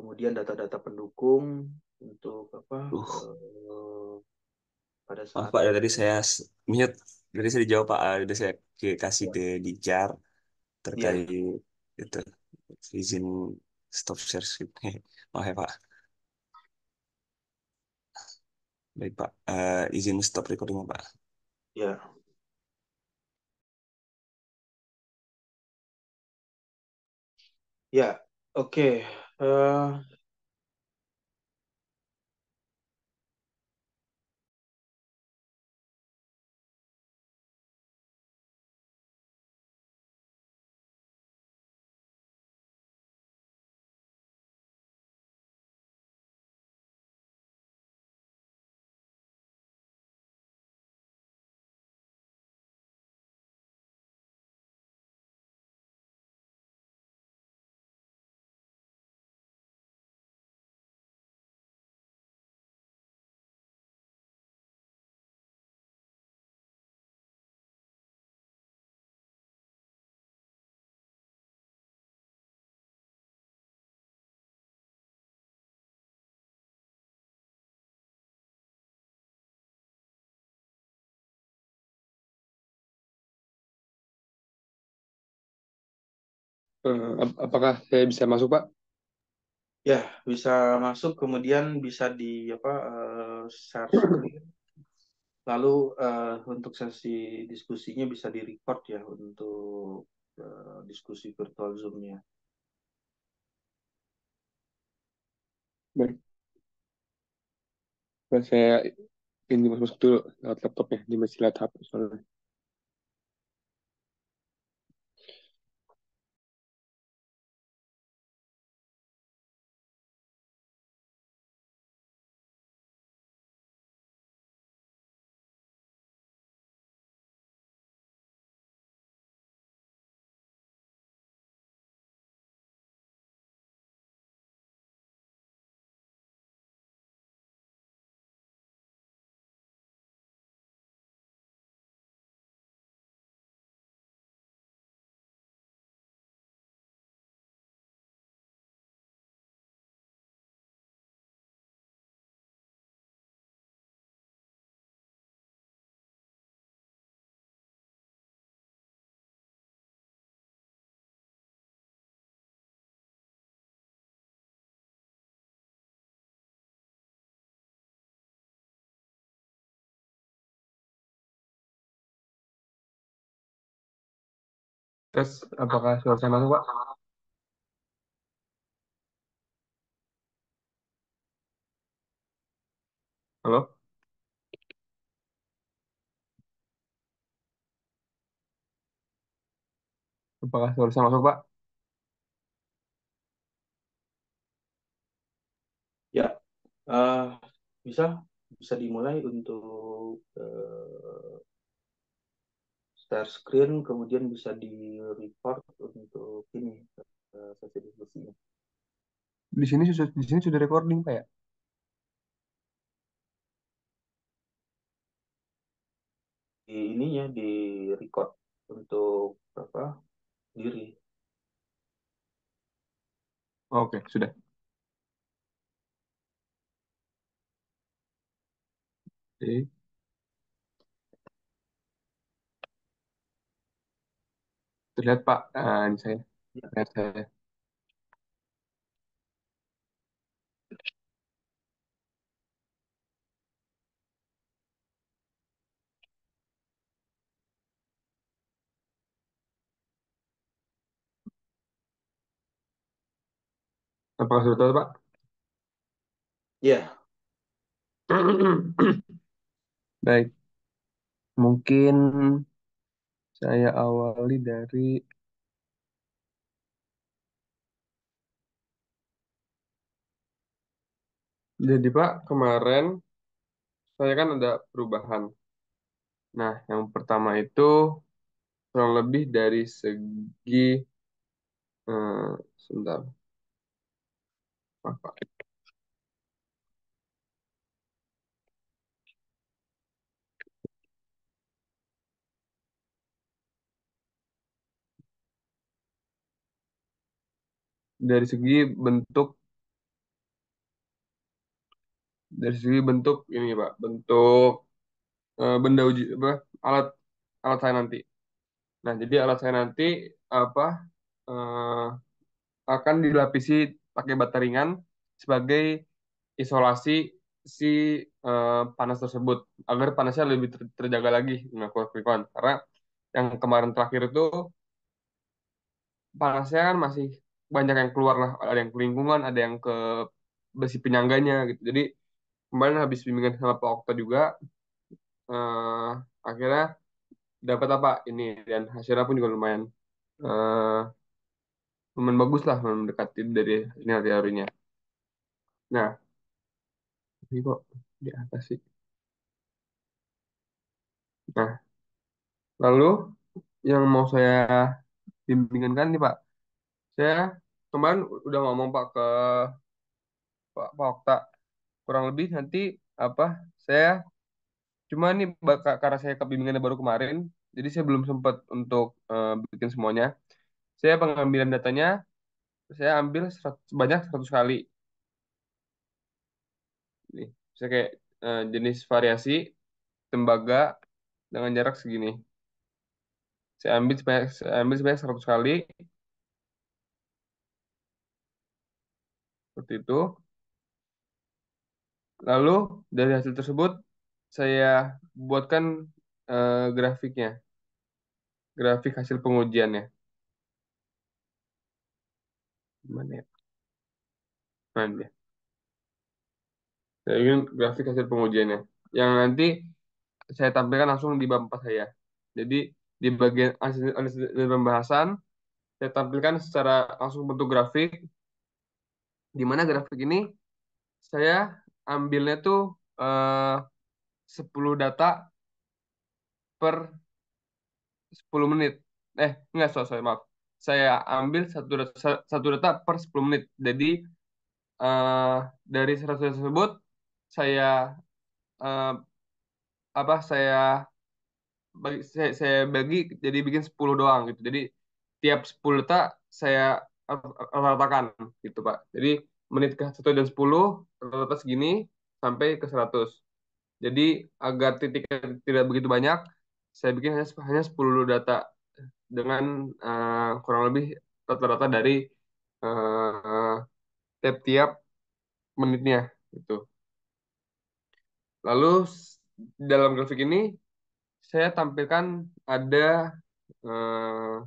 kemudian data-data pendukung untuk apa Uh, pada Maaf saat Pak, ya, tadi saya mute. Tadi saya dijawab Pak. Udah saya kasih ya, ke Dijar ya, terkait itu izin stop share script. Maaf ya Pak. Baik Pak. Izin stop recording Pak. ya, ya, oke. Eh, Apakah saya bisa masuk, Pak? ya, bisa masuk, kemudian bisa di apa share screen. Lalu untuk sesi diskusinya bisa di-record ya untuk diskusi virtual Zoom-nya. Baik, saya ini masuk dulu lewat laptopnya, di masih lihat HP soalnya. Terus, apakah suara saya masuk, Pak? Halo? Apakah suara saya masuk, Pak? Ya, eh, bisa bisa dimulai untuk share screen, kemudian bisa di-record untuk ini sesi diskusinya. Di sini sudah recording, Pak ya? Di ininya di-record untuk apa diri. Oke, sudah. Oke. Terlihat, Pak. Ini saya. Ya, Lihat saya. Apakah sudah tahu, Pak? ya, Baik. Mungkin saya awali dari... Jadi, Pak, kemarin saya kan ada perubahan. Nah, yang pertama itu kurang lebih dari segi... sebentar. Apa? Dari segi bentuk Dari segi bentuk ini Pak, bentuk benda uji apa alat alat saya nanti. Nah, jadi alat saya nanti apa eh, akan dilapisi pakai bata ringan sebagai isolasi si panas tersebut agar panasnya lebih terjaga lagi. Nah, kawan karena yang kemarin terakhir itu panasnya kan masih banyak yang keluar lah, ada yang ke lingkungan, ada yang ke besi penyangganya gitu. Jadi kemarin habis bimbingan sama Pak Okta juga, eh, akhirnya dapat apa ini dan hasilnya pun juga lumayan eh, lumayan bagus lah, lumayan mendekati dari ini teorinya. Nah, ini kok di atas sih. Nah, lalu yang mau saya bimbingan kan nih Pak, saya kemarin udah ngomong Pak ke Pak Okta kurang lebih nanti apa saya cuma nih karena saya kebimbingannya baru kemarin, jadi saya belum sempat untuk bikin semuanya. Saya pengambilan datanya saya ambil sebanyak 100 kali. Nih, saya kayak jenis variasi tembaga dengan jarak segini. Saya ambil sebanyak 100 kali seperti itu. Lalu dari hasil tersebut saya buatkan grafiknya, grafik hasil pengujiannya. Gimana ya? Nah, ini. Saya ingin grafik hasil pengujiannya yang nanti saya tampilkan langsung di bab 4 saya. Jadi di bagian analisis dan pembahasan saya tampilkan secara langsung bentuk grafik, di mana grafik ini saya ambilnya tuh eh, 10 data per 10 menit. Enggak, sorry, maaf. Saya ambil satu data per 10 menit. Jadi eh, dari 100 data tersebut saya eh, saya bagi jadi bikin 10 doang gitu. Jadi tiap 10 data saya ratakan gitu, Pak. Jadi menit ke 1 dan 10 rata-rata segini sampai ke 100. Jadi agar titiknya tidak begitu banyak, saya bikin hanya 10 data dengan kurang lebih rata-rata dari eh, tiap-tiap menitnya gitu. Lalu dalam grafik ini saya tampilkan ada eh,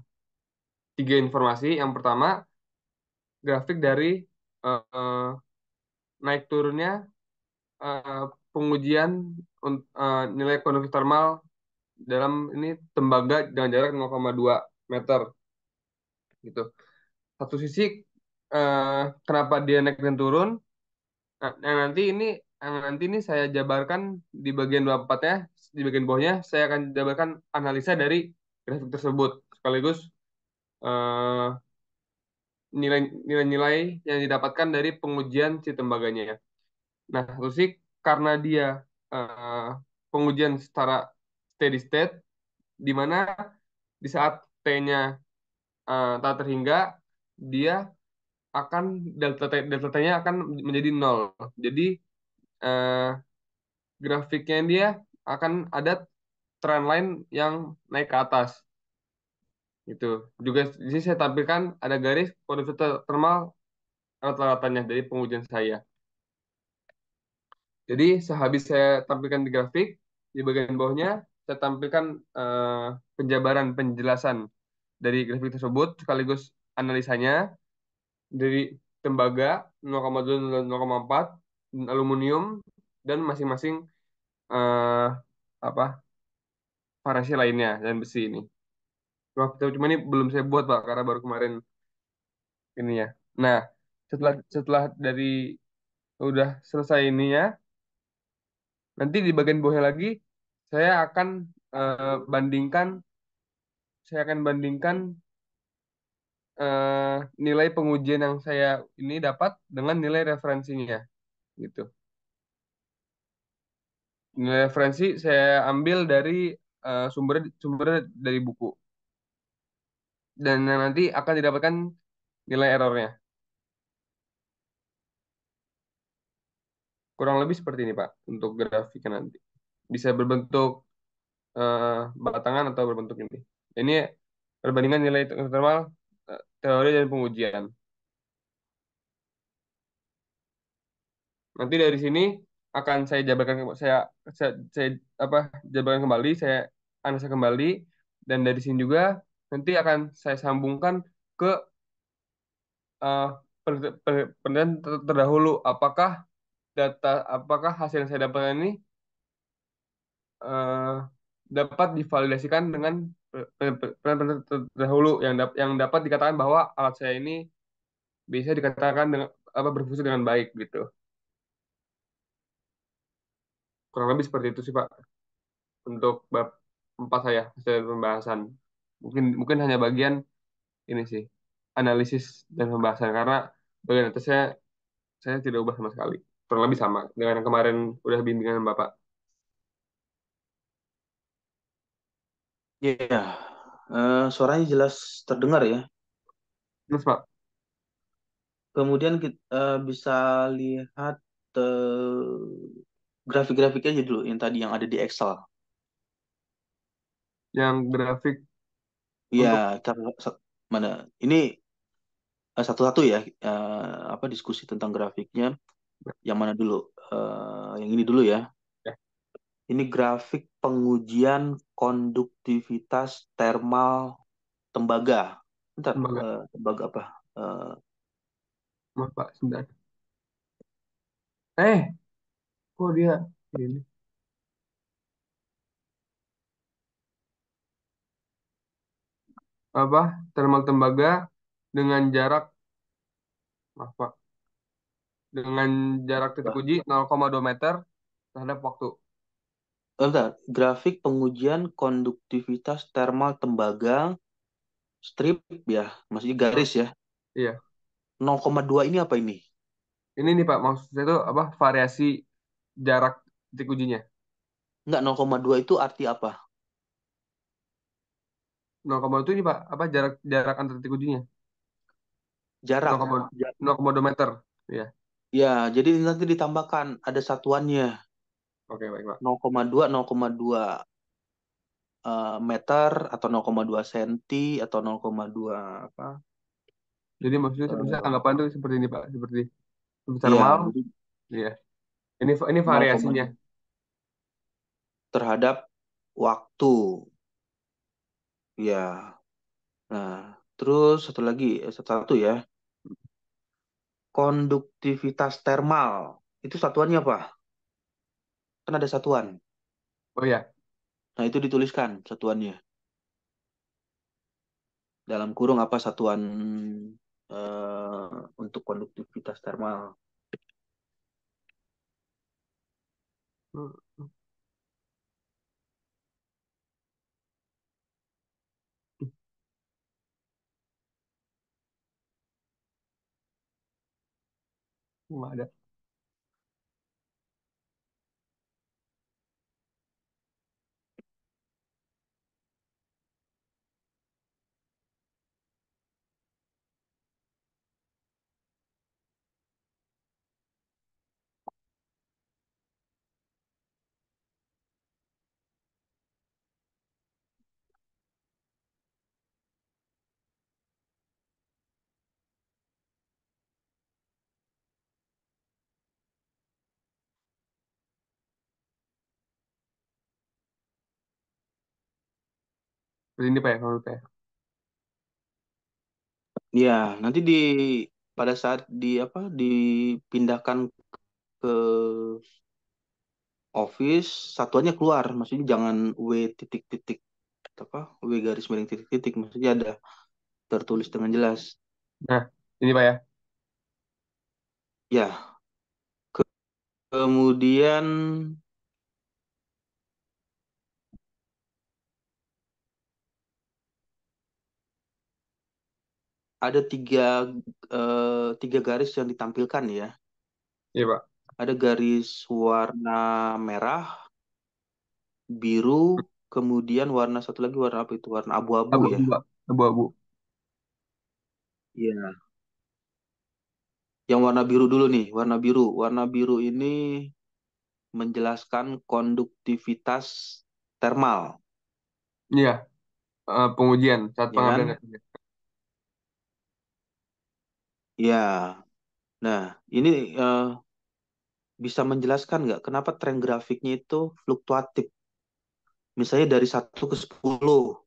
3 informasi. Yang pertama, grafik dari eh, naik turunnya eh, pengujian nilai konduksi termal dalam ini tembaga dengan jarak 0,2 meter gitu. Satu sisi kenapa dia naik dan turun. Nah, yang nanti ini saya jabarkan di bagian 24-nya, di bagian bawahnya saya akan jabarkan analisa dari grafik tersebut sekaligus eh, nilai-nilai yang didapatkan dari pengujian si tembaganya. Nah, terus sih karena dia eh, pengujian secara steady state, di mana di saat T-nya tak terhingga, dia akan delta T-nya akan menjadi nol. Jadi eh, grafiknya dia akan ada trend line yang naik ke atas. Gitu. Juga di sini saya tampilkan ada garis kode thermal rata-ratanya dari pengujian saya. Jadi sehabis saya tampilkan di grafik, di bagian bawahnya saya tampilkan eh, penjabaran penjelasan dari grafik tersebut sekaligus analisanya dari tembaga 0,2 dan 0,4 dan aluminium dan masing-masing eh, apa variasi lainnya dan besi ini. Cuma ini belum saya buat Pak karena baru kemarin ini ya. Nah, setelah dari udah selesai ini ya, nanti di bagian bawahnya lagi saya akan eh, bandingkan saya akan bandingkan nilai pengujian yang saya ini dapat dengan nilai referensinya gitu. Nilai referensi saya ambil dari sumber dari buku dan yang nanti akan didapatkan nilai errornya. kurang lebih seperti ini Pak untuk grafiknya nanti. Bisa berbentuk eh, batangan atau berbentuk ini. Ini perbandingan nilai termal teori dan pengujian. Nanti dari sini akan saya jabarkan saya apa jabarkan kembali, saya analisa kembali dan dari sini juga nanti akan saya sambungkan ke eh, penelitian terdahulu apakah hasil yang saya dapatkan ini eh, dapat divalidasikan dengan penelitian terdahulu yang dapat dikatakan bahwa alat saya ini bisa dikatakan dengan apa berfungsi dengan baik gitu. Kurang lebih seperti itu sih Pak untuk bab 4 saya hasil pembahasan. Mungkin mungkin hanya bagian ini sih analisis dan pembahasan karena bagian atas saya tidak ubah sama sekali. Kurang lebih sama dengan yang kemarin udah bimbingan Bapak. Ya, suaranya jelas terdengar ya. Terus Pak, Kemudian kita bisa lihat grafik-grafiknya aja dulu yang tadi yang ada di Excel. yang grafik Ya, untuk mana? Ini satu-satu ya, apa diskusi tentang grafiknya. Yang mana dulu? Yang ini dulu ya. ya, Ini grafik pengujian konduktivitas thermal tembaga. Bentar, lembaga. tembaga apa? Maaf Pak, sebentar. Kok dia ini apa thermal tembaga dengan jarak maaf Pak dengan jarak titik Apa? uji 0,2 meter terhadap waktu. Bentar, grafik pengujian konduktivitas thermal tembaga strip ya, maksudnya Hmm, garis ya. iya, 0,2 ini apa ini? ini nih Pak maksud saya itu apa variasi jarak titik ujinya. Enggak, 0,2 itu arti apa? 0,2 itu ini Pak apa jarak jarak antar titik ujinya Jarak. 0,2 Ja- 0,2 meter. Iya, Ya, jadi nanti ditambahkan ada satuannya oke baik Pak. 0,2, 0,2 meter atau 0,2 senti atau 0,2 apa? Jadi maksudnya sebenarnya eh, anggapan itu seperti ini Pak, seperti thermal. ya, jadi Iya, ini 0, variasinya. terhadap waktu. Ya. Nah, terus satu lagi, satu ya. Konduktivitas thermal. Itu satuannya apa? Kan ada satuan. Oh ya, Nah, itu dituliskan satuannya. Dalam kurung apa satuan untuk konduktivitas thermal. nggak ada. Seperti ini Pak ya, kalau Pak ya. Ya, nanti pada saat dipindahkan ke office, satuannya keluar. Maksudnya jangan W titik-titik apa? W garis miring titik-titik. Maksudnya ada tertulis dengan jelas. Nah, ini Pak ya. Ya, kemudian ada tiga garis yang ditampilkan ya. Iya Pak. Ada garis warna merah, biru, kemudian warna satu lagi warna apa itu? Warna abu-abu ya. Abu-abu Pak. Abu-abu. Iya. Yang warna biru dulu nih, warna biru. Warna biru ini menjelaskan konduktivitas thermal, Iya, pengujian saat ya pengambilan kan? gambar. Ya. Nah, ini eh, bisa menjelaskan nggak kenapa tren grafiknya itu fluktuatif? Misalnya dari 1 ke 10.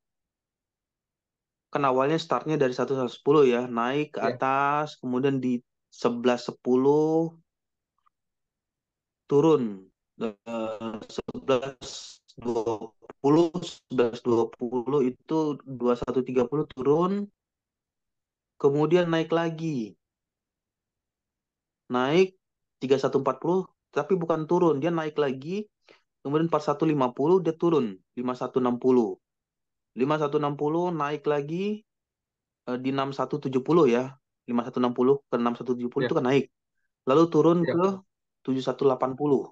Kan awalnya startnya dari 1 sampai 10 ya, naik ke Iya, atas, kemudian di 11 10 turun. 11 20 itu 21 30 turun, kemudian naik lagi. Naik 31 40 tapi bukan turun, dia naik lagi, kemudian 41 50 dia turun 51 60. 51 60 naik lagi di 61 70 ya. 51 60 ke 61 70 iya, itu kan naik. Lalu turun iya. ke 71 80.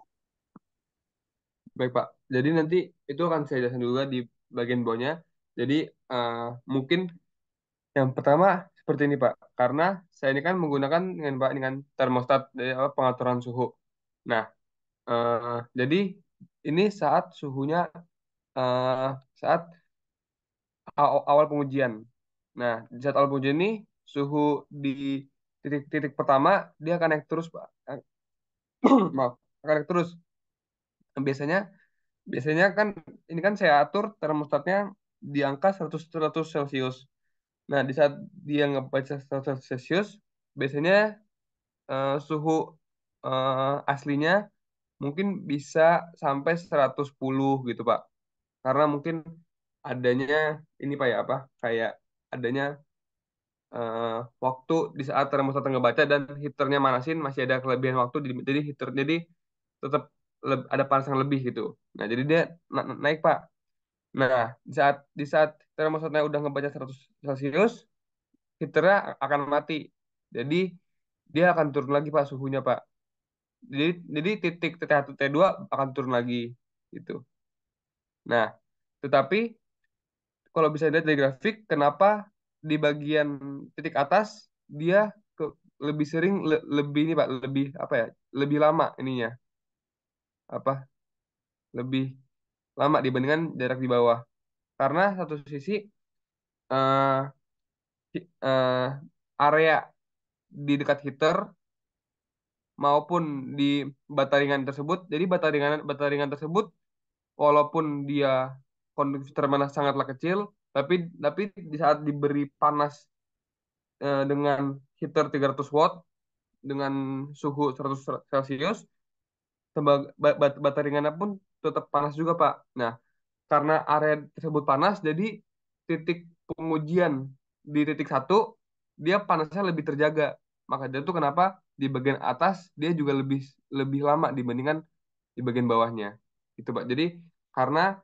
Baik, Pak. Jadi nanti itu akan saya jelaskan juga di bagian bawahnya. Jadi eh, mungkin yang pertama seperti ini, Pak. Karena saya ini kan menggunakan dengan Pak dengan termostat dari apa, pengaturan suhu. Nah, jadi ini saat suhunya eh, saat awal pengujian. Nah, di saat awal pengujian ini suhu di titik-titik pertama dia akan naik terus, Pak. Maaf, akan naik terus. Biasanya biasanya kan ini kan saya atur termostatnya di angka 100 Celcius. Nah, di saat dia ngebaca 100 Celcius, biasanya suhu aslinya mungkin bisa sampai 110 gitu, Pak. Karena mungkin adanya ini Pak ya apa? Kayak adanya eh, waktu di saat termostat ngebaca dan heaternya manasin masih ada kelebihan waktu jadi heater jadi tetap ada panas yang lebih gitu. Nah, jadi dia naik, Pak. Nah, di saat termostatnya udah ngebaca 100 Celcius, heaternya akan mati. Jadi dia akan turun lagi, Pak, suhunya, Pak. Jadi titik T1 T2 akan turun lagi gitu. Nah, tetapi kalau bisa dilihat dari grafik, kenapa di bagian titik atas dia ke, lebih sering lebih ini Pak, lebih apa ya? Lebih lama ininya. Apa? Lebih lama dibandingkan jarak di bawah. Karena satu sisi eh, eh, area di dekat heater maupun di bataringan tersebut. Jadi bataringan tersebut walaupun dia konduktor mana sangatlah kecil, tapi di saat diberi panas dengan heater 300 watt dengan suhu 100 Celcius, bataringannya pun tetap panas juga, Pak. Nah, karena area tersebut panas, jadi titik pengujian di titik satu dia panasnya lebih terjaga. Maka itu kenapa di bagian atas dia juga lebih lebih lama dibandingkan di bagian bawahnya. Itu, Pak. Jadi karena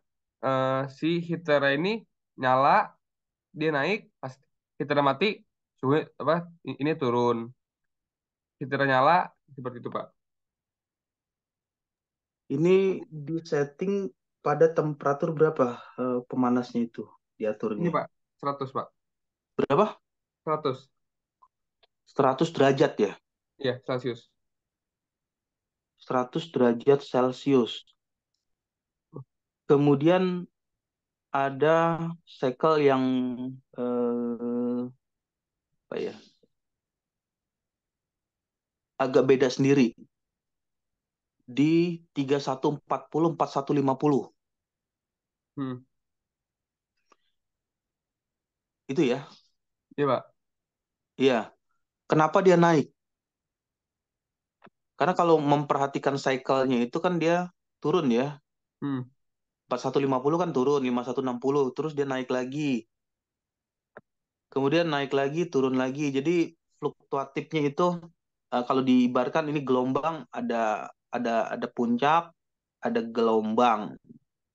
si heater ini nyala, dia naik, pas heater mati, suhu apa ini turun. Heater nyala seperti itu, Pak. Ini di setting pada temperatur berapa pemanasnya itu Ini, diaturnya? Pak, 100, Pak. Berapa? 100. 100 derajat ya? Ya, Celcius. 100 derajat Celcius. Kemudian ada cycle yang apa ya? Agak beda sendiri di 31 40 41 50. Hmm. Itu ya. Iya, Pak. Iya. Kenapa dia naik? Karena kalau memperhatikan cycle-nya itu kan dia turun ya. Hmm. 41 50 kan turun, 51 60 terus dia naik lagi. Kemudian naik lagi, turun lagi. Jadi fluktuatifnya itu kalau diibaratkan ini gelombang, ada puncak, ada gelombang.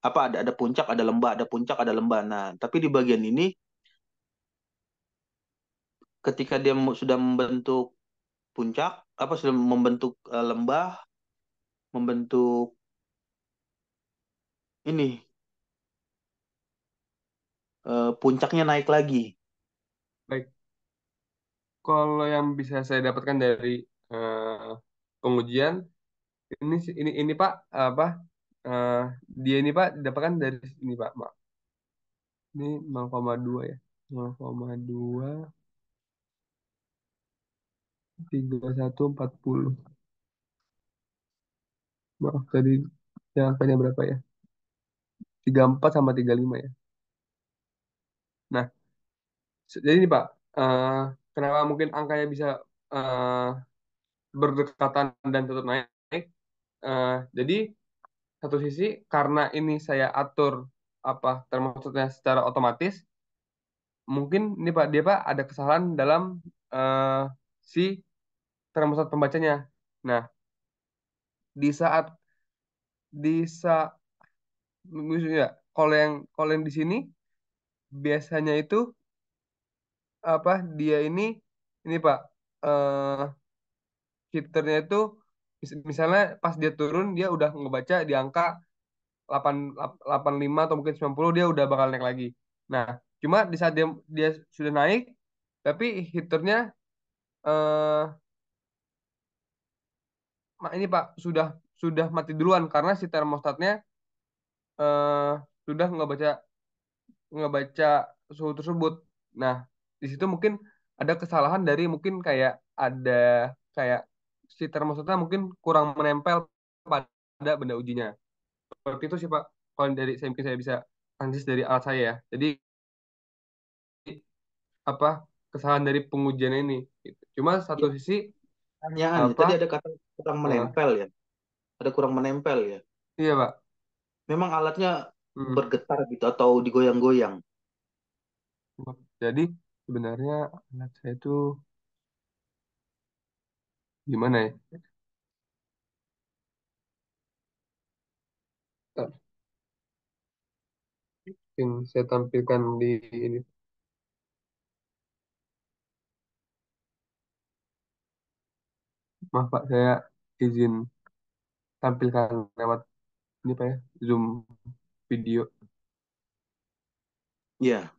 Apa ada puncak, ada lembah, ada puncak, ada lembah. Nah, tapi di bagian ini ketika dia sudah membentuk puncak, apa sudah membentuk lembah, membentuk ini puncaknya naik lagi. Baik. Kalau yang bisa saya dapatkan dari eh, pengujian ini Pak apa eh, dia ini Pak didapatkan dari ini Pak. Ini 0,2 ya. 0,2 3140. Maaf tadi yang angkanya berapa ya? 34 sama 35 ya. Nah, jadi ini Pak, eh, kenapa mungkin angkanya bisa eh, berdekatan dan tetap naik? Jadi satu sisi karena ini saya atur apa termostatnya secara otomatis, mungkin ini Pak dia Pak ada kesalahan dalam eh, si termostat pembacanya. Nah, di saat di saat misalnya kalau yang di sini biasanya itu apa dia ini Pak eh heaternya itu misalnya pas dia turun dia udah ngebaca di angka 8 85 atau mungkin 90 dia udah bakal naik lagi. Nah, cuma di saat dia dia sudah naik tapi heaternya eh ini Pak sudah mati duluan karena si termostatnya eh sudah ngebaca suhu tersebut. Nah, di situ mungkin ada kesalahan dari mungkin ada kayak si termostatnya mungkin kurang menempel pada benda ujinya. Seperti itu sih Pak. Kalau dari saya mungkin saya bisa analisis dari alat saya ya. Jadi apa kesalahan dari pengujian ini? Gitu. Cuma satu Ya, sisi pertanyaan ya. apa? Tadi ada kata kurang eh, menempel ya. Ada kurang menempel ya. iya Pak. Memang alatnya Hmm. bergetar gitu atau digoyang-goyang. Jadi sebenarnya alat saya itu gimana ya? Mungkin saya tampilkan di ini. Maaf Pak, saya izin tampilkan lewat ini Pak ya, Zoom video. Ya,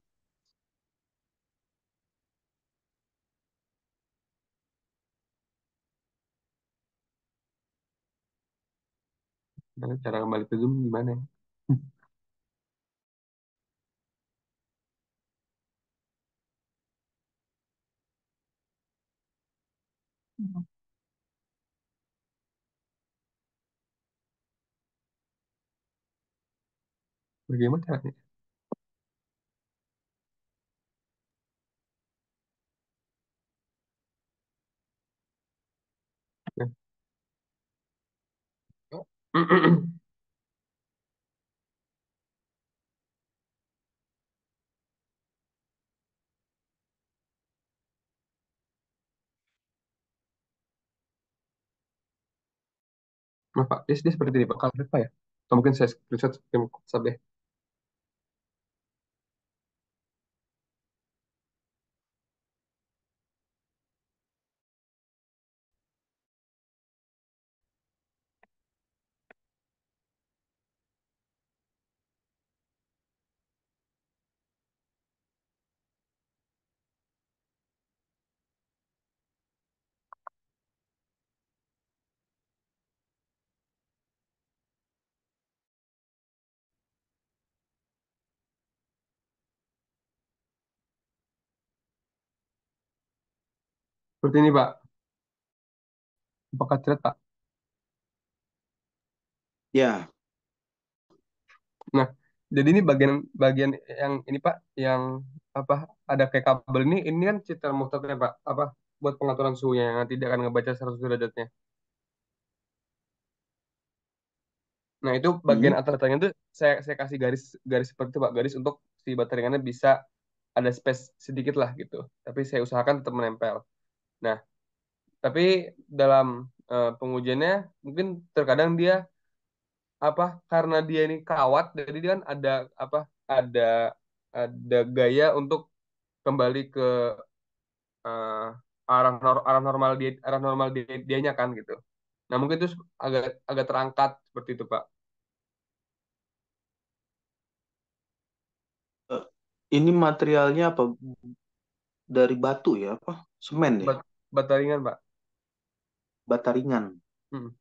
Nah, cara kembali ke Zoom gimana ya? Bagaimana caranya? Ya. Nah, Pak, dia seperti ini Pak. Kalau apa ya? Atau mungkin saya screenshot ke WhatsApp deh. Seperti ini Pak. Apakah terlihat Pak? ya, Nah, jadi ini bagian bagian yang ini Pak, yang apa ada kayak kabel ini kan si termostatnya Pak, apa buat pengaturan suhunya yang nanti dia akan ngebaca 100 derajatnya. Nah, itu bagian hmm, atas-atasnya itu saya kasih garis garis seperti itu Pak, garis untuk si baterainya bisa ada space sedikit lah gitu. Tapi saya usahakan tetap menempel. Nah, tapi dalam pengujiannya mungkin terkadang dia apa karena dia ini kawat, jadi dia kan apa ada ada gaya untuk kembali ke eh, arah normal dianya kan gitu. Nah, mungkin itu agak agak terangkat seperti itu Pak. eh, ini materialnya apa? Dari batu ya, apa? Semen ya? Bataringan Pak. bata ringan. Hmm.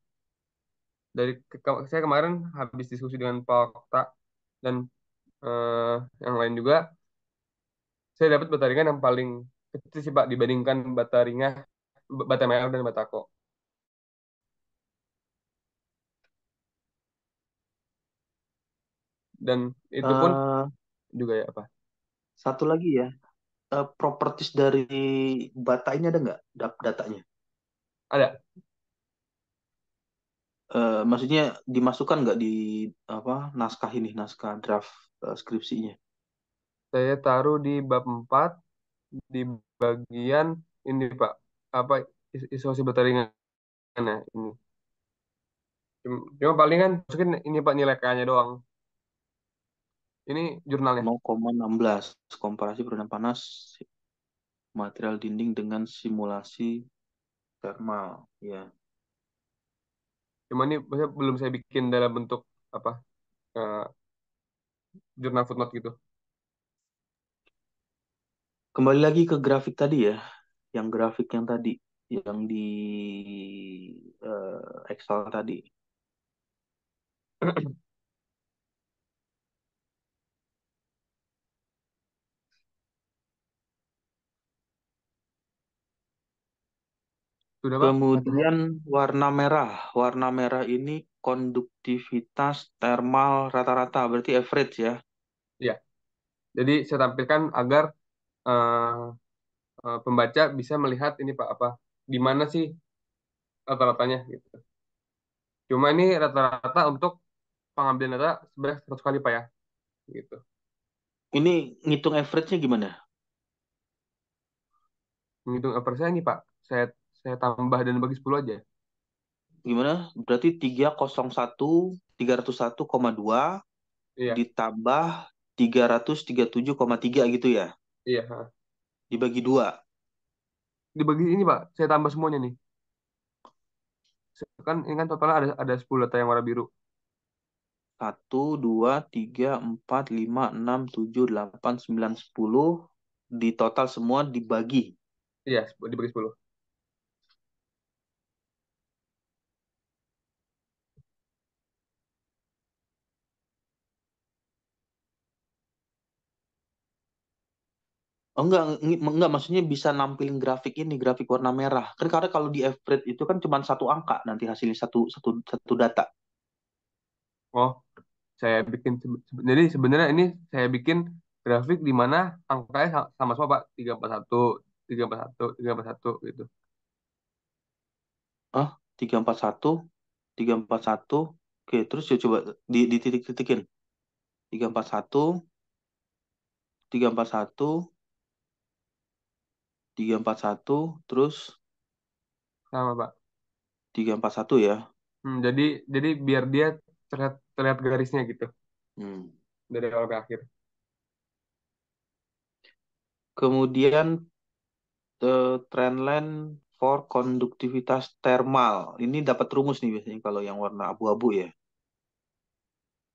Saya kemarin habis diskusi dengan Pak Okta dan eh, yang lain juga, saya dapat bata ringan yang paling kecil sih Pak dibandingkan bata ringan, bata merah dan batako. Dan itu pun Eh, juga ya apa? Satu lagi ya, properties dari bata ini ada nggak datanya? Ada. Maksudnya dimasukkan nggak di apa naskah ini, naskah draft skripsinya? Saya taruh di bab 4 di bagian ini Pak. Apa isolasi bata ringan ya ini. Cuma paling kan masukin ini Pak nilai K-nya doang. Ini jurnalnya. 0,16 komparasi peredam panas material dinding dengan simulasi thermal. Ya. Cuma ini maksudnya belum saya bikin dalam bentuk apa eh, jurnal footnote gitu. Kembali lagi ke grafik tadi ya, yang grafik yang tadi, yang di Excel tadi. Sudah Pak? Hasilnya? Kemudian warna merah ini konduktivitas thermal rata-rata, berarti average ya. Iya. Jadi saya tampilkan agar eh, pembaca bisa melihat ini Pak apa di mana sih rata-ratanya gitu. Cuma ini rata-rata untuk pengambilan data sebanyak 100 kali Pak ya gitu. Ini ngitung average-nya gimana? Menghitung average ini Pak, saya tambah dan bagi 10 aja. Gimana? Berarti 301,2 Iya, ditambah 337,3 gitu ya. iya. Ha. Dibagi dua. Dibagi ini Pak, saya tambah semuanya nih. Kan ini kan totalnya ada 10 data yang warna biru. 1, 2, 3, 4, 5, 6, 7, 8, 9, 10. Di total semua dibagi. Iya, dibagi 10. Oh, enggak, maksudnya bisa nampilin grafik ini, grafik warna merah. Kan karena kalau di average itu kan cuma satu angka nanti hasilnya satu data. Oh, saya bikin jadi sebenarnya ini saya bikin grafik di mana angkanya sama semua Pak, 341, 341, 341 gitu. Ah, 341, 341. Oke, terus ya coba di titik-titikin. 341, 341, 341, terus Sama Pak. 341 ya. Jadi biar dia terlihat terlihat garisnya gitu Hmm. dari awal ke akhir. Kemudian trendline for konduktivitas thermal. Ini dapat rumus nih biasanya kalau yang warna abu-abu ya.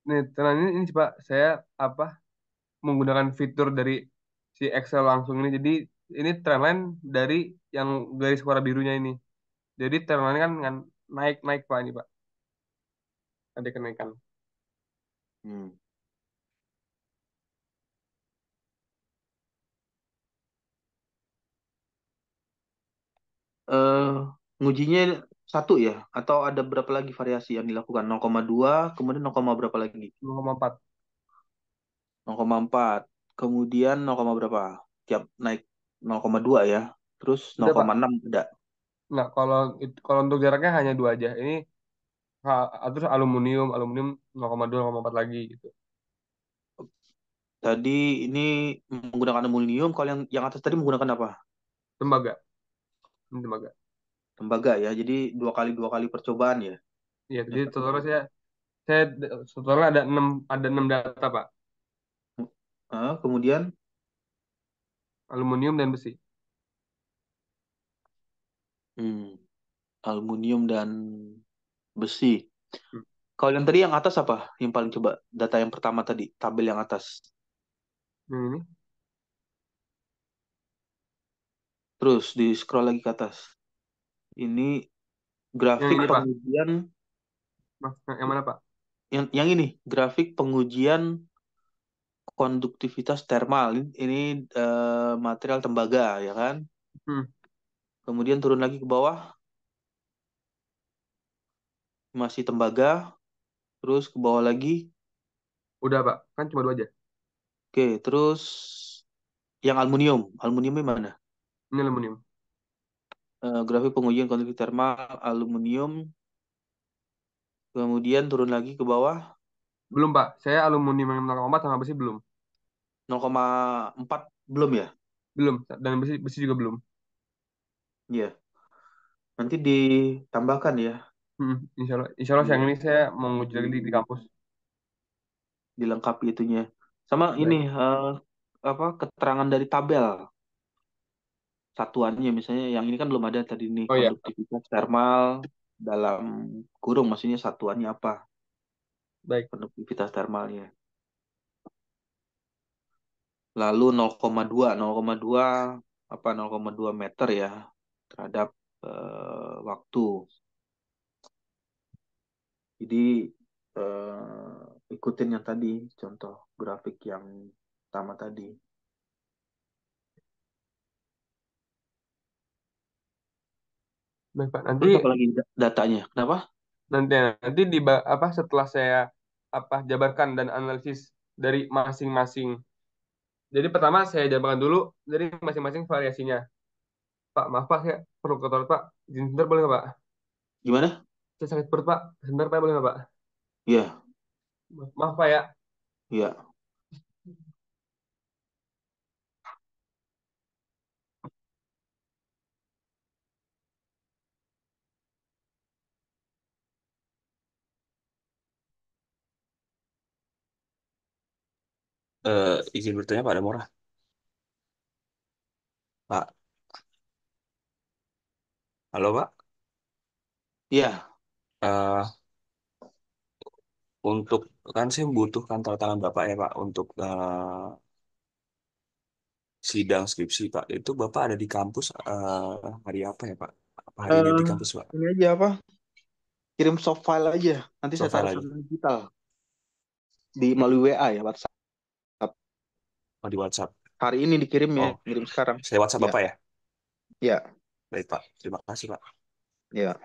Nih, tenang ini Pak, saya apa menggunakan fitur dari si Excel langsung ini. Jadi ini trendline dari yang garis warna birunya ini. Jadi trendline kan naik naik Pak ini Pak. Ada kenaikan. Hmm. eh Ngujinya satu ya? Atau ada berapa lagi variasi yang dilakukan? 0,2, kemudian 0, berapa lagi? 0,4. 0,4, kemudian 0, berapa? Tiap naik 0,2 ya. Terus Udah Pak. 0,6 ada. Nah, kalau untuk jaraknya hanya dua aja. Ini terus aluminium, aluminium 0,2, 0,4 lagi gitu. Tadi ini menggunakan aluminium, kalau yang atas tadi menggunakan apa? Tembaga, ini tembaga. Tembaga ya. Jadi dua kali percobaan ya. Iya, Yang jadi satu. totalnya totalnya ada enam data Pak. Kemudian Aluminium dan besi. hmm, aluminium dan besi. Hmm. Kalau yang tadi yang atas apa? Yang paling coba data yang pertama tadi, tabel yang atas. Ini Terus di scroll lagi ke atas. Ini Yang grafik ini Pak. pengujian Yang mana Pak? yang ini, grafik pengujian konduktivitas thermal. Ini material tembaga ya kan. Hmm, Kemudian turun lagi ke bawah, masih tembaga, terus ke bawah lagi. udah Pak, kan cuma 2 aja. Oke, terus yang aluminium. Aluminiumnya mana? Ini aluminium. Grafik pengujian konduktivitas thermal aluminium. Kemudian turun lagi ke bawah, Belum Pak, saya aluminium yang 0,4 sama besi belum. 0,4 belum ya? Belum, dan besi besi juga belum. Iya, nanti ditambahkan ya, Insya Allah siang ini saya mau nguji lagi di di- kampus. dilengkapi itunya. Sama ini Baik. apa keterangan dari tabel satuannya, misalnya yang ini kan belum ada tadi nih, Oh iya, konduktivitas thermal dalam kurung, maksudnya satuannya apa baik. konduktivitas thermalnya. Lalu 0,2 apa 0,2 meter ya terhadap waktu. Jadi ikutin yang tadi, contoh grafik yang pertama tadi. Baik Pak. Nanti Terus apa lagi datanya? Kenapa? nanti nanti apa setelah saya apa jabarkan dan analisis dari masing-masing. Jadi pertama saya jabarkan dulu dari masing-masing variasinya. Pak, maaf Pak, saya perlu ke toilet Pak. Izin sebentar boleh nggak Pak? Gimana? Saya sakit perut Pak. Sebentar Pak boleh nggak Pak? Iya, Maaf Pak ya. iya. Izin bertanya Pak Damora. Pak, halo Pak. Iya. Eh, untuk kan saya membutuhkan tanda tangan Bapak ya Pak untuk sidang skripsi Pak. Itu Bapak ada di kampus hari apa ya Pak? Apa hari ini Eh, di kampus Pak? ini aja apa? Kirim soft file aja. Nanti saya Soft file taruh aja. sama digital di melalui WA ya, WhatsApp. Oh, di WhatsApp. Hari ini dikirimnya, Oh, ngirim sekarang. saya WhatsApp Ya, Bapak ya. ya, Baik Pak. Terima kasih Pak. ya.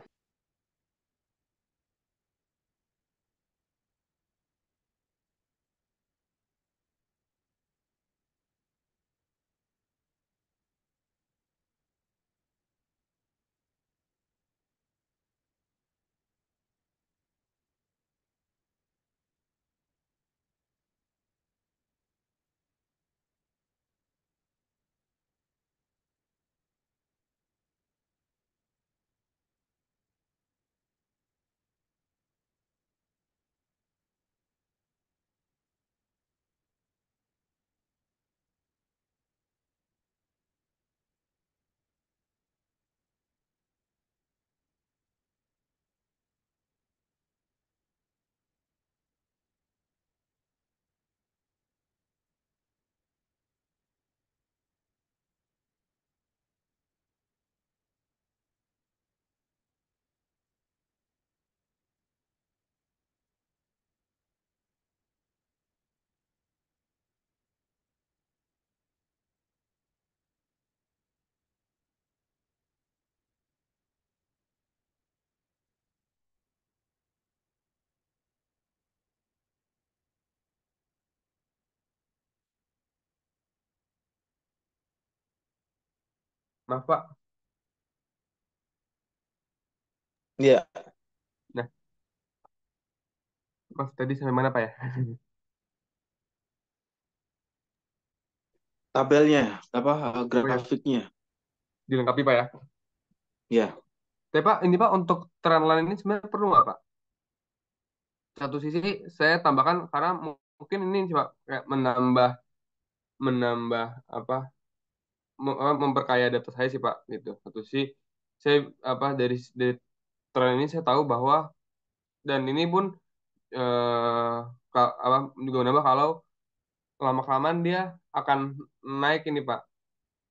Maaf Pak. Iya, Nah, maaf tadi sampai mana Pak ya? tabelnya apa Oh ya, grafiknya. dilengkapi Pak ya. Ya. Tapi Pak, ini Pak untuk trend line ini sebenarnya perlu nggak Pak? Satu sisi saya tambahkan karena mungkin ini Pak kayak menambah menambah apa memperkaya data saya sih Pak gitu. Satu sih saya apa dari tren ini saya tahu bahwa dan ini pun apa juga menambah kalau lama kelamaan dia akan naik ini Pak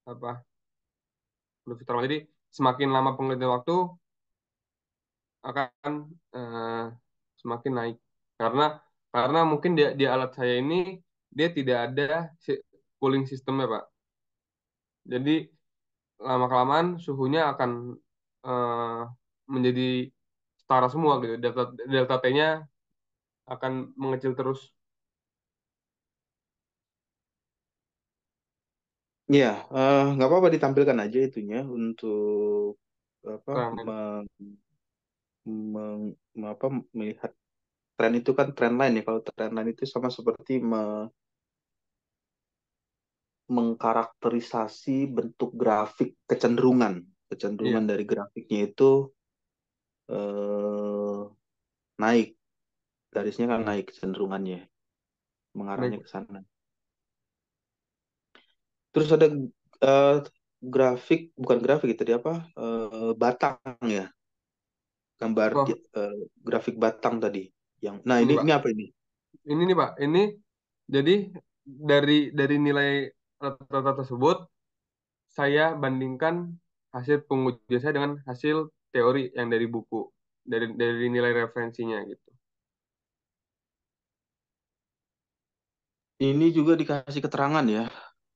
apa produksi termal. Jadi semakin lama penelitian waktu akan eh, semakin naik karena karena mungkin di alat saya ini dia tidak ada cooling sistemnya Pak. Jadi lama kelamaan suhunya akan eh, menjadi setara semua gitu. Delta delta T-nya akan mengecil terus. Ya, nggak apa-apa ditampilkan aja itunya untuk apa Sekarang apa melihat tren itu kan tren line ya. Kalau tren line itu sama seperti mengkarakterisasi bentuk grafik kecenderungan. Kecenderungan iya, dari grafiknya itu eh, naik, garisnya kan naik kecenderungannya, mengarahnya baik. ke sana. Terus ada eh, grafik, bukan grafik itu tadi apa? Batang ya, gambar Oh, grafik batang tadi. Yang, nah ini ini Pak. apa ini? Ini nih Pak. Ini jadi dari nilai rata-rata tersebut saya bandingkan hasil pengujian saya dengan hasil teori yang dari buku, dari nilai referensinya gitu. Ini juga dikasih keterangan ya.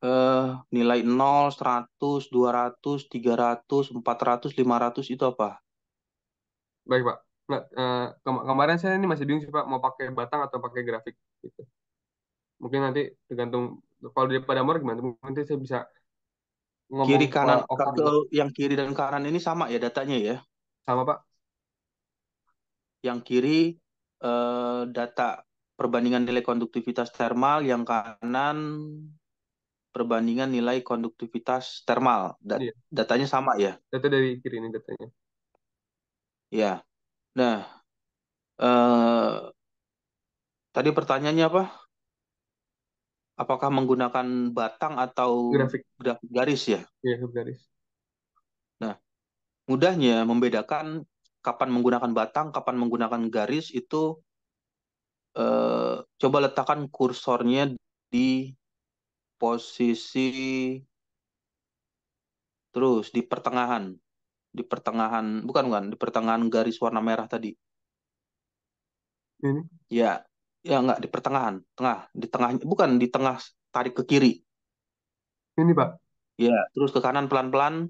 eh Nilai 0, 100, 200, 300, 400, 500 itu apa? Baik Pak. Nggak, kemarin saya ini masih bingung sih Pak mau pakai batang atau pakai grafik gitu. Mungkin nanti tergantung kalau dia pada nomor gimana. Nanti saya bisa ngomong Kiri ke kanan, Pak Oka gitu. yang kiri dan kanan ini sama ya datanya ya. Sama Pak? Yang kiri data perbandingan nilai konduktivitas termal, yang kanan perbandingan nilai konduktivitas termal. Iya. Datanya sama ya. Data dari kiri ini datanya. Ya. Nah, eh, tadi pertanyaannya apa? Apakah menggunakan batang atau Grafik. grafik garis ya? Iya, garis. Nah, mudahnya membedakan kapan menggunakan batang, kapan menggunakan garis itu coba letakkan kursornya di posisi terus di pertengahan, bukan di pertengahan garis warna merah tadi. Ini. Ya, ya nggak di pertengahan, tengah, di tengah, bukan di tengah, tarik ke kiri. Ini Pak. Ya, terus ke kanan pelan-pelan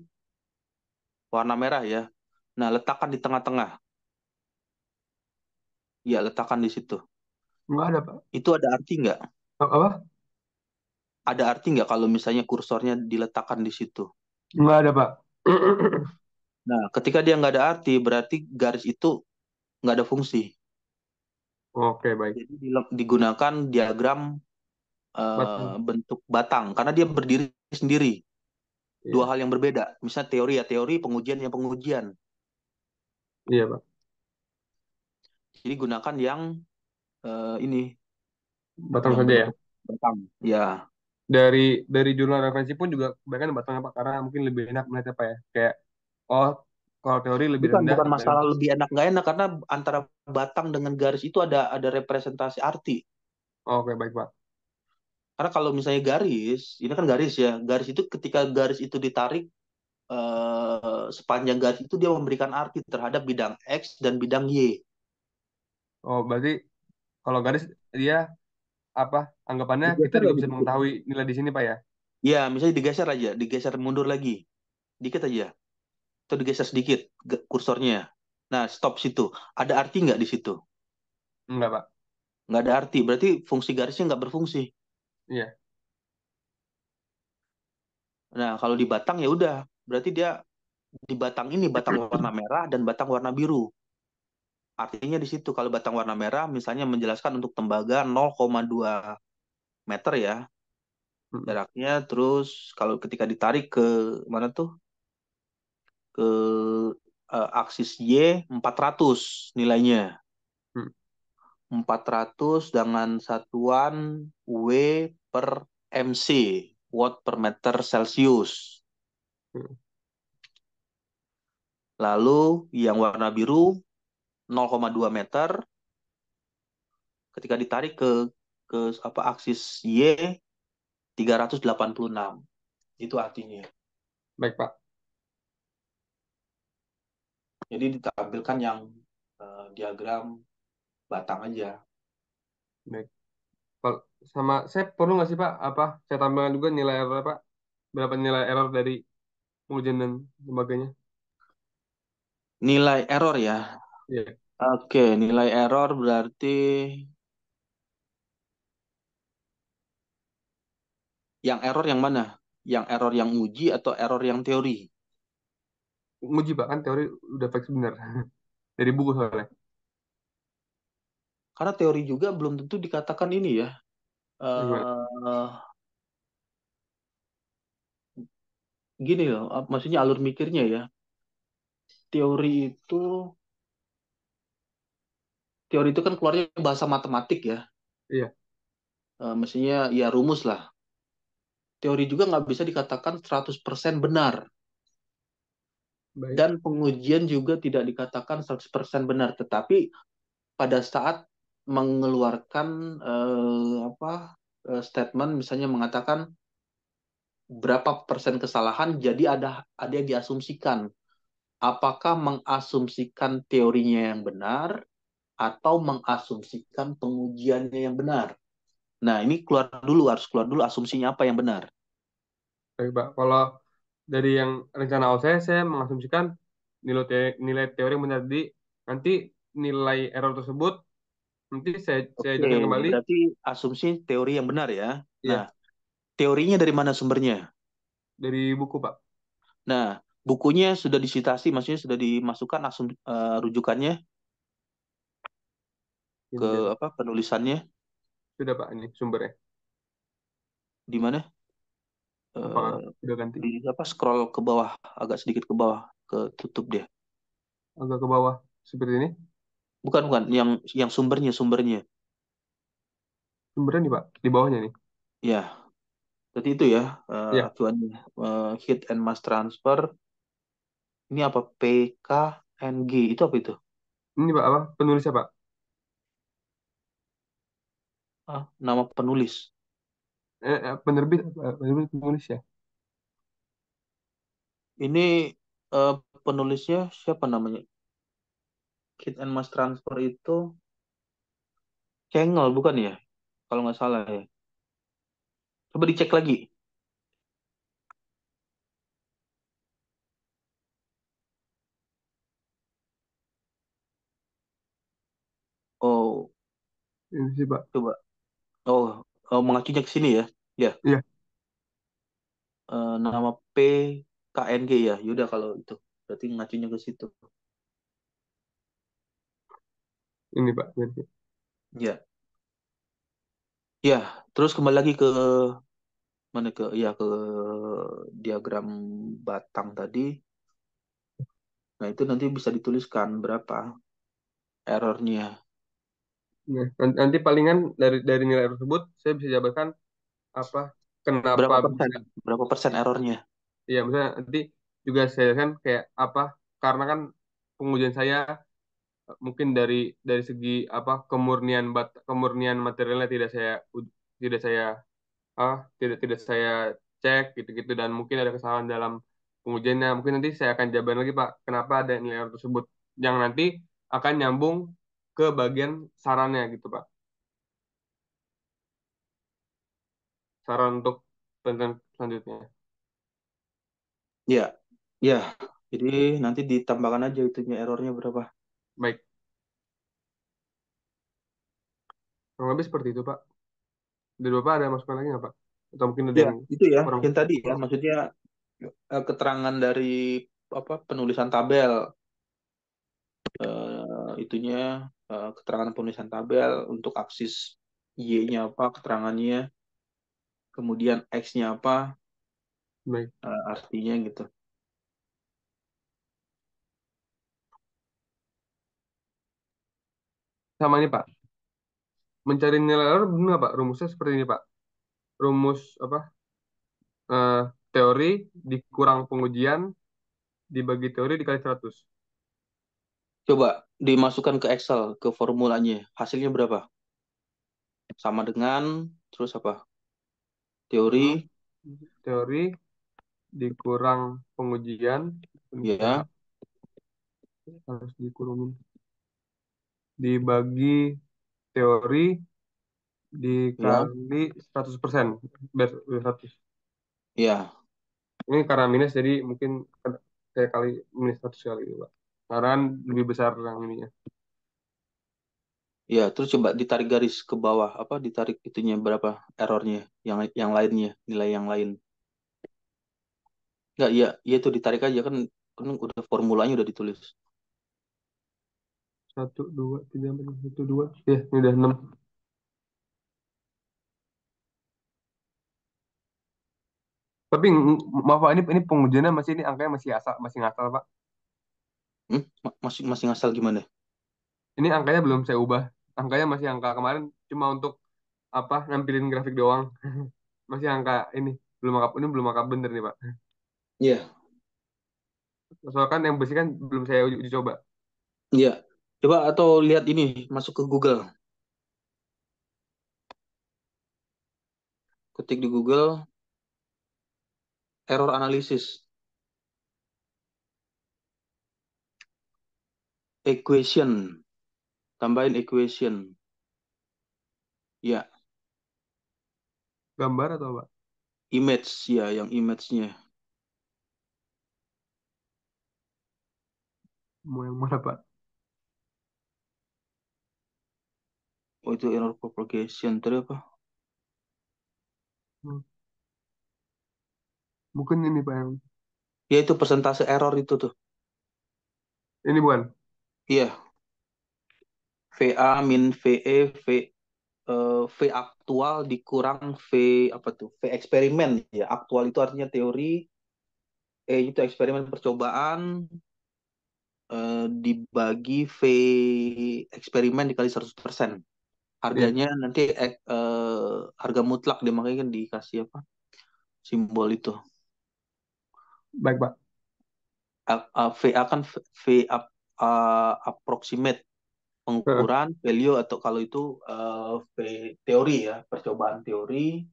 warna merah ya. Nah, letakkan di tengah-tengah. Ya, letakkan di situ. Nggak ada Pak. Itu ada arti nggak? Apa? Ada arti nggak kalau misalnya kursornya diletakkan di situ? Nggak ada Pak. Nah, ketika dia nggak ada arti, berarti garis itu nggak ada fungsi. Oke, baik. Jadi digunakan diagram Batang. bentuk batang, karena dia berdiri sendiri. Dua Iya. hal yang berbeda. Misalnya teori ya teori, pengujian ya pengujian. Iya Pak. Jadi gunakan yang ini, Batang yang saja ya. bentuk batang. Ya, Dari jurnal referensi pun juga kebanyakan batangnya Pak karena mungkin lebih enak melihatnya Pak ya. Kayak oh kalau teori lebih bukan rendah bukan dibanding. masalah lebih enak nggak enak, karena antara batang dengan garis itu ada representasi arti. Oh, oke, baik Pak. Karena kalau misalnya garis, ini kan garis ya. Garis itu ketika garis itu ditarik sepanjang garis itu dia memberikan arti terhadap bidang X dan bidang Y. Oh, berarti kalau garis dia apa anggapannya kita Digeser juga lagi bisa dikit. mengetahui nilai di sini Pak ya. Ya, misalnya digeser aja, digeser mundur lagi, dikit aja, atau digeser sedikit kursornya. Nah, stop situ. Ada arti nggak di situ? Enggak Pak. Nggak ada arti, berarti fungsi garisnya nggak berfungsi. Iya. Nah, kalau di batang ya udah, berarti dia di batang ini batang warna merah dan batang warna biru. Artinya di situ kalau batang warna merah misalnya menjelaskan untuk tembaga 0,2 meter ya Mm, jaraknya, terus kalau ketika ditarik ke mana tuh, ke aksis Y 400 nilainya, mm, 400 dengan satuan W per MC, watt per meter Celcius. mm. Lalu yang warna biru 0,2 meter ketika ditarik ke apa aksis Y 386. Itu artinya. Baik Pak. Jadi ditampilkan yang diagram batang aja. Baik. Kalau sama saya perlu nggak sih Pak apa saya tambahkan juga nilai error Pak? Berapa nilai error dari pengujian dan sebagainya? Nilai error ya. Iya. Oke, nilai error berarti yang error yang mana? Yang error yang uji atau error yang teori? Nguji Pak kan teori udah fix benar dari buku soalnya. Karena teori juga belum tentu dikatakan ini ya. Gimana? eh Gini loh, maksudnya alur mikirnya ya. Teori itu, teori itu kan keluarnya bahasa matematik ya. Iya, Mestinya ya rumus lah. Teori juga nggak bisa dikatakan 100% benar. baik. Dan pengujian juga tidak dikatakan 100% benar. Tetapi pada saat mengeluarkan statement, misalnya mengatakan berapa persen kesalahan, jadi ada yang diasumsikan. Apakah mengasumsikan teorinya yang benar atau mengasumsikan pengujiannya yang benar? Nah, ini harus keluar dulu asumsinya apa yang benar. Baik Pak. Kalau dari yang rencana awal saya mengasumsikan nilai teori yang benar di nanti nilai error tersebut nanti saya Oke, jelaskan kembali. berarti asumsi teori yang benar ya. Nah, Iya, teorinya dari mana sumbernya? dari buku Pak. Nah, bukunya sudah disitasi, maksudnya sudah dimasukkan rujukannya Ini ke dia Pak. apa penulisannya Sudah Pak ini sumbernya. di mana? Apakah Eh, sudah ganti? di apa scroll ke bawah, agak sedikit ke bawah, ke tutup dia. Agak ke bawah seperti ini. Bukan, bukan, yang sumbernya. Sumbernya nih Pak, di bawahnya nih. Ya, berarti itu ya Iya, acuannya. Heat and mass transfer. Ini apa? PKNG itu apa itu? ini Pak apa? Penulisnya Pak. Nama penulis. Penerbit, penerbit penulis ya. Ini eh, penulisnya siapa namanya? Heat and mass transfer itu Kengel bukan ya? Kalau nggak salah ya. Coba dicek lagi. Oh, Ini sih Pak. coba. Oh, mengacunya ke sini ya. Ya, Iya, nama PKNG ya. Yaudah kalau itu. Berarti ngacunya ke situ. ini Pak. Berarti. Ya. Ya, terus kembali lagi ke mana ke diagram batang tadi. Nah, itu nanti bisa dituliskan berapa errornya. Nah, nanti palingan dari nilai tersebut saya bisa jabarkan apa kenapa Berapa persen? bisa Berapa persen errornya? ya misalnya nanti juga saya kan kayak apa karena kan pengujian saya mungkin dari segi apa kemurnian materialnya tidak saya tidak saya cek gitu-gitu dan mungkin ada kesalahan dalam pengujiannya mungkin nanti saya akan jabarin lagi Pak kenapa ada nilai tersebut yang nanti akan nyambung ke bagian sarannya gitu Pak saran untuk tentang selanjutnya Ya, ya. Jadi nanti ditambahkan aja itunya errornya berapa. baik kurang lebih seperti itu Pak dari Bapak ada masukan lagi nggak Pak atau mungkin ada Ya, yang itu ya, kurang yang tadi ya, kurang maksudnya keterangan dari apa penulisan tabel, itunya keterangan penulisan tabel untuk aksis Y-nya apa, keterangannya, kemudian X-nya apa, baik artinya gitu. sama ini Pak mencari nilai error benar nggak, Pak rumusnya seperti ini Pak rumus apa eh, teori dikurang pengujian dibagi teori dikali 100 Coba dimasukkan ke Excel, ke formulanya, hasilnya berapa? Sama dengan, terus apa? Hmm, Teori, teori dikurang pengujian ini ya, harus dikurangin dibagi teori Ya, dikali 100%. Biar 100. ya, Ini karena minus jadi mungkin saya kali minus 100 kali gitu, Pak. Karena kan lebih besar yang ininya. ya. Terus coba ditarik garis ke bawah, apa ditarik itunya berapa errornya, yang lainnya, nilai yang lain. Enggak, ya, ya itu ditarik aja kan udah formulanya udah ditulis. 1, 2, 3, 4, 1, 2. Ya, ini udah 6. Tapi maaf Pak, ini pengujiannya masih ini angkanya masih asal masih ngasal Pak. Masih masih ngasal gimana? Ini angkanya belum saya ubah. Angkanya masih angka kemarin cuma untuk apa nampilin grafik doang. Masih angka ini belum angka bener nih Pak. Iya, Soalnya kan yang besi kan belum saya uji coba. iya. Coba atau lihat ini, masuk ke Google, ketik di Google error analysis, equation, tambahin equation. Ya, Gambar atau Pak? image ya, yang image-nya. Mau yang mana Pak? Oh, itu error propagation. Tadi apa? Hmm, Mungkin ini Pak yang Ya, itu persentase error itu tuh. ini bukan. Iya, VA min VE, V aktual dikurang V apa tuh? V eksperimen ya. Aktual itu artinya teori, itu eksperimen percobaan, dibagi V eksperimen dikali 100%. Iya, Harganya nanti harga mutlak dia, makanya kan dikasih apa? Simbol itu. baik Pak. VA kan approximate, Heeh, pengukuran value, atau kalau itu V teori ya, percobaan teori,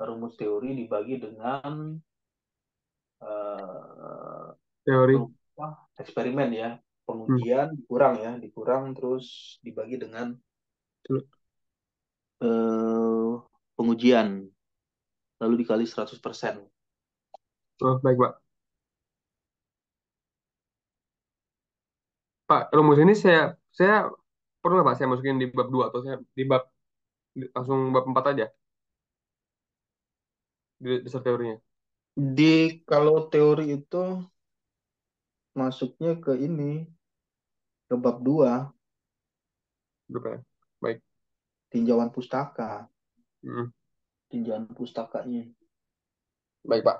rumus teori dibagi dengan eh, teori. apa, eksperimen ya, Hmm, pengujian dikurang terus dibagi dengan coba. eh, pengujian, lalu dikali 100%. Oh, baik Pak. Pak, rumus ini saya pernah Pak saya masukin di bab 2 atau saya di bab langsung bab 4 aja di dasar teorinya. Di kalau teori itu masuknya ke ini, ke bab 2 Berapa ya? Baik. tinjauan pustaka, Hmm, tinjauan pustakanya. baik Pak.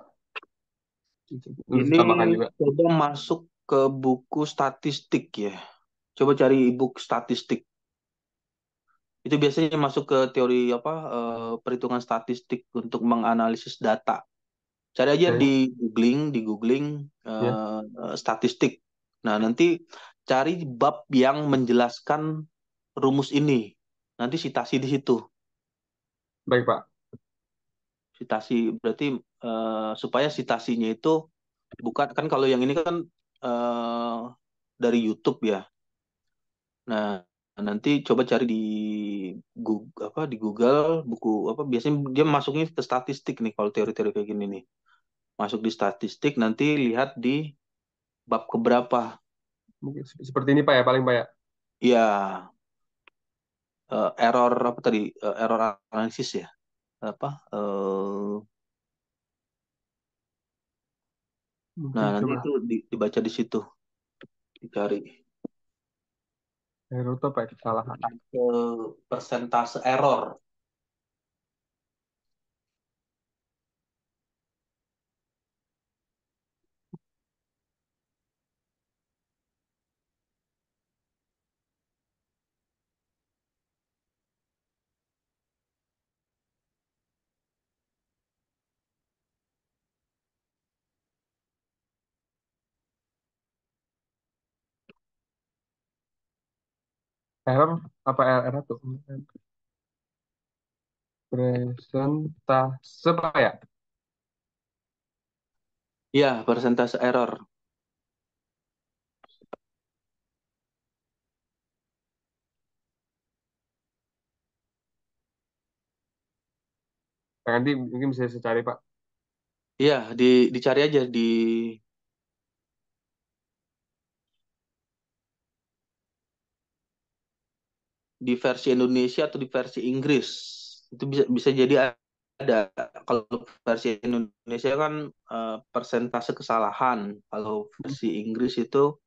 Nanti saya Ini tambahkan juga. coba masuk ke buku statistik ya. Coba cari e-book statistik. Itu biasanya masuk ke teori apa, perhitungan statistik untuk menganalisis data. Cari aja Oke, di googling ya. statistik. Nah, nanti cari bab yang menjelaskan rumus ini. Nanti sitasi di situ. Baik Pak. Sitasi berarti supaya sitasinya itu bukan kan, kalau yang ini kan dari YouTube ya. Nah, nanti coba cari di Google, apa di Google buku apa, biasanya dia masuknya ke statistik nih kalau teori-teori kayak gini nih. Masuk di statistik, nanti lihat di bab keberapa. Mungkin seperti ini Pak ya paling Pak ya. Ya, error apa tadi? Error analisis ya. Apa? Nah, Mungkin nanti coba. itu dibaca di situ, dicari. Error itu apa ya? Kesalahan. Persentase error. Error apa error tuh? Presentase Pak ya? Ya, persentase error. Nanti mungkin bisa saya cari, Pak. Iya, dicari aja di versi Indonesia atau di versi Inggris. Itu bisa bisa jadi ada. Kalau versi Indonesia kan persentase kesalahan. Kalau versi Inggris itu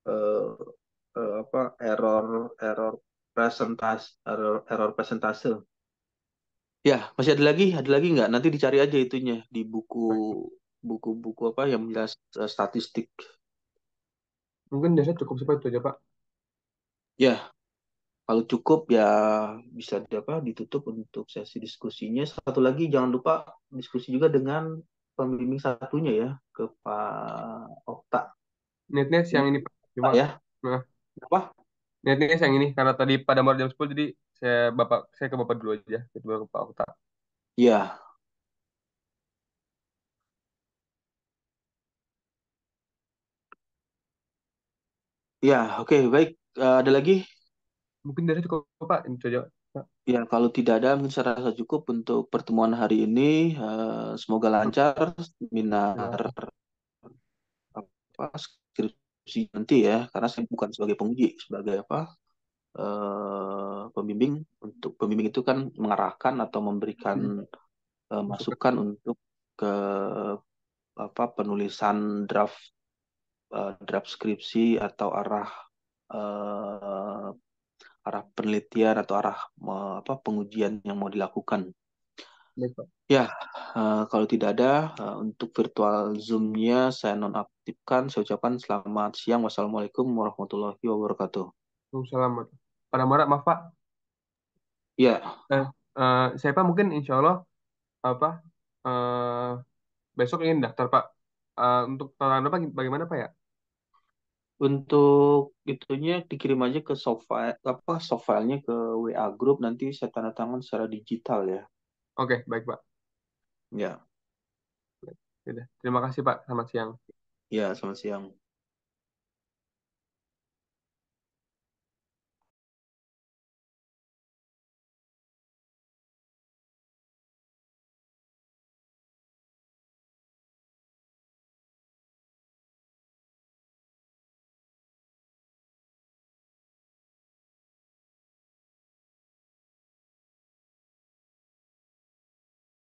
eh, apa error error error presentase. Ya, masih ada lagi nggak? Nanti dicari aja itunya di buku-buku apa yang jelas statistik. Mungkin biasa cukup seperti itu aja, Pak. Ya, kalau cukup ya bisa apa ditutup untuk sesi diskusinya. Satu lagi jangan lupa diskusi juga dengan pembimbing satunya ya ke Pak Okta. Netnya Ini siang ini, Pak. Pak Cuma, ya. nah, Apa? netnya siang ini. Karena tadi pada mau jam 10, jadi saya ke Bapak dulu aja. Gitu baru ke Pak Okta. Ya, ya, oke, baik. Ada lagi? Mungkin dari cukup, Pak. Ini saja, Pak. Ya, kalau tidak ada, mungkin saya rasa cukup untuk pertemuan hari ini. Semoga lancar Terima seminar kasih. apa skripsi nanti ya, karena saya bukan sebagai penguji, sebagai apa pembimbing. Untuk pembimbing itu kan mengarahkan atau memberikan Masukan. masukan untuk ke apa penulisan draft skripsi atau eh, arah penelitian atau arah apa pengujian yang mau dilakukan. Baik, Pak. Ya, kalau tidak ada untuk virtual Zoom-nya saya nonaktifkan. Saya ucapkan selamat siang. Wassalamualaikum warahmatullahi wabarakatuh. Selamat. Pada Maret, maaf, Pak. Ya, Eh, saya Pak mungkin insya Allah apa eh, besok ingin daftar, Pak. Untuk tanggal apa bagaimana, Pak ya? untuk itunya dikirim aja ke soft filenya ke WA Group, nanti saya tanda tangan secara digital ya. Oke, baik, Pak. Ya, Sudah. Terima kasih, Pak. Selamat siang. ya, selamat siang.